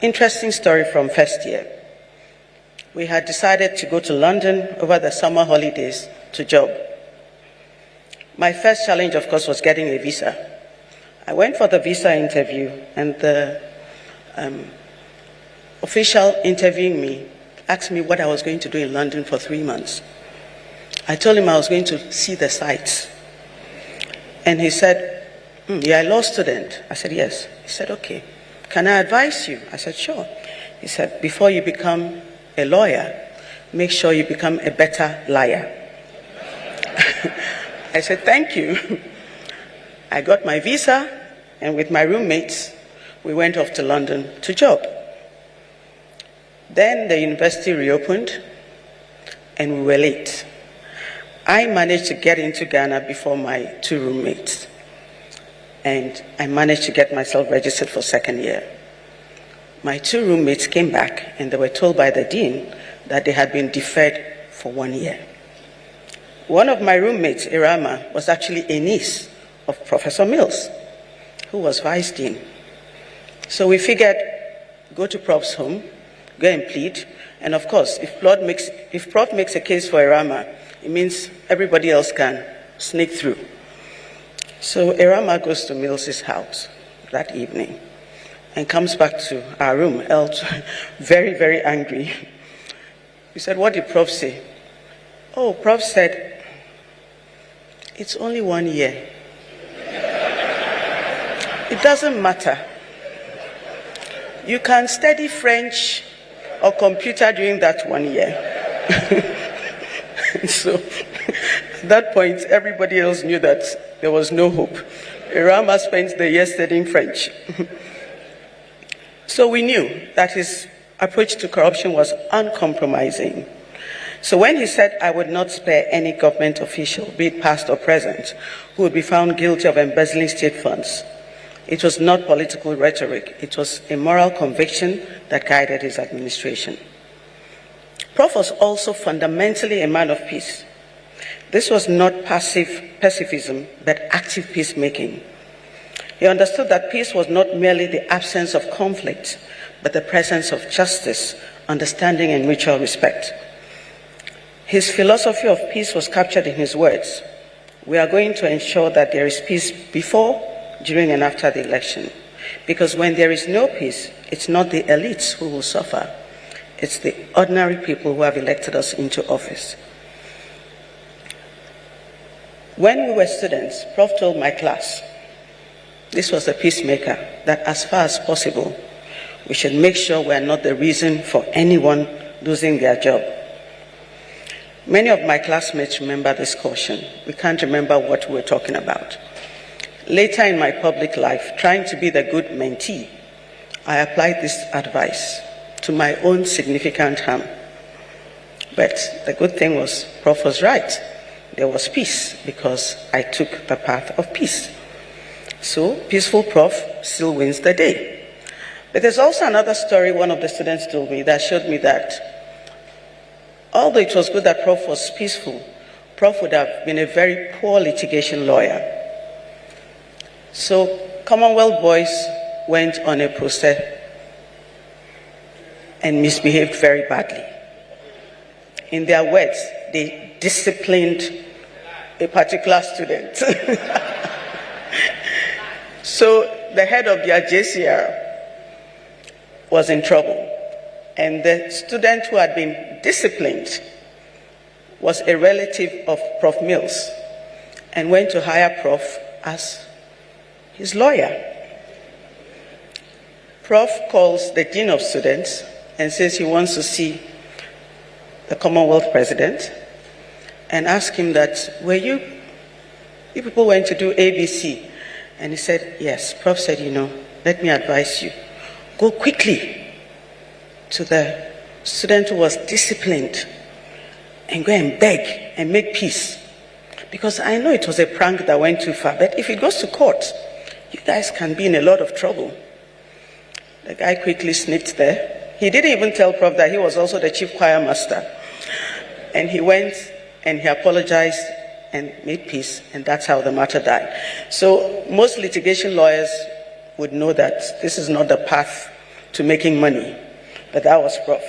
Interesting story from first year. We had decided to go to London over the summer holidays to job. My first challenge, of course, was getting a visa. I went for the visa interview, and the official interviewing me asked me what I was going to do in London for 3 months. I told him I was going to see the sights. And he said, you're a law student? I said, yes. He said, okay. Can I advise you? I said, sure. He said, before you become a lawyer, make sure you become a better liar. I said, thank you. I got my visa, and with my roommates, we went off to London to job. Then the university reopened, and we were late. I managed to get into Ghana before my 2 roommates, and I managed to get myself registered for second year. My 2 roommates came back, and they were told by the dean that they had been deferred for 1 year. One of my roommates, Irama, was actually a niece of Professor Mills, who was vice dean. So we figured, go to Prof's home, go and plead, and of course, if Prof makes a case for Irama, it means everybody else can sneak through. So Irama goes to Mills's house that evening and comes back to our room, very, very angry. He said, what did Prof say? Oh, Prof said, it's only 1 year. It doesn't matter. You can study French or computer during that 1 year. So at that point, everybody else knew that there was no hope. Irama spent the year studying French. So we knew that his approach to corruption was uncompromising. So when he said, I would not spare any government official, be it past or present, who would be found guilty of embezzling state funds, it was not political rhetoric. It was a moral conviction that guided his administration. Prof was also fundamentally a man of peace. This was not passive pacifism, but active peacemaking. He understood that peace was not merely the absence of conflict, but the presence of justice, understanding, and mutual respect. His philosophy of peace was captured in his words. We are going to ensure that there is peace before, during, and after the election. Because when there is no peace, it's not the elites who will suffer. It's the ordinary people who have elected us into office. When we were students, Prof told my class, this was a peacemaker, that as far as possible, we should make sure we are not the reason for anyone losing their job. Many of my classmates remember this caution. We can't remember what we were talking about. Later in my public life, trying to be the good mentee, I applied this advice to my own significant harm. But the good thing was, Prof was right. There was peace because I took the path of peace. So, peaceful Prof still wins the day. But there's also another story one of the students told me that showed me that although it was good that Prof was peaceful, Prof would have been a very poor litigation lawyer. So, Commonwealth boys went on a protest and misbehaved very badly. In their words, they disciplined a particular student. So the head of their JCR was in trouble. And the student who had been disciplined was a relative of Prof Mills and went to hire Prof as his lawyer. Prof calls the dean of students and says he wants to see the Commonwealth president and ask him that, you people went to do ABC? And he said, yes. Prof said, let me advise you. Go quickly to the student who was disciplined and go and beg and make peace. Because I know it was a prank that went too far, but if it goes to court, you guys can be in a lot of trouble. The guy quickly sneaked there. He didn't even tell Prof that he was also the chief choir master. And he went and he apologized and made peace, and that's how the matter died. So most litigation lawyers would know that this is not the path to making money. But that was rough.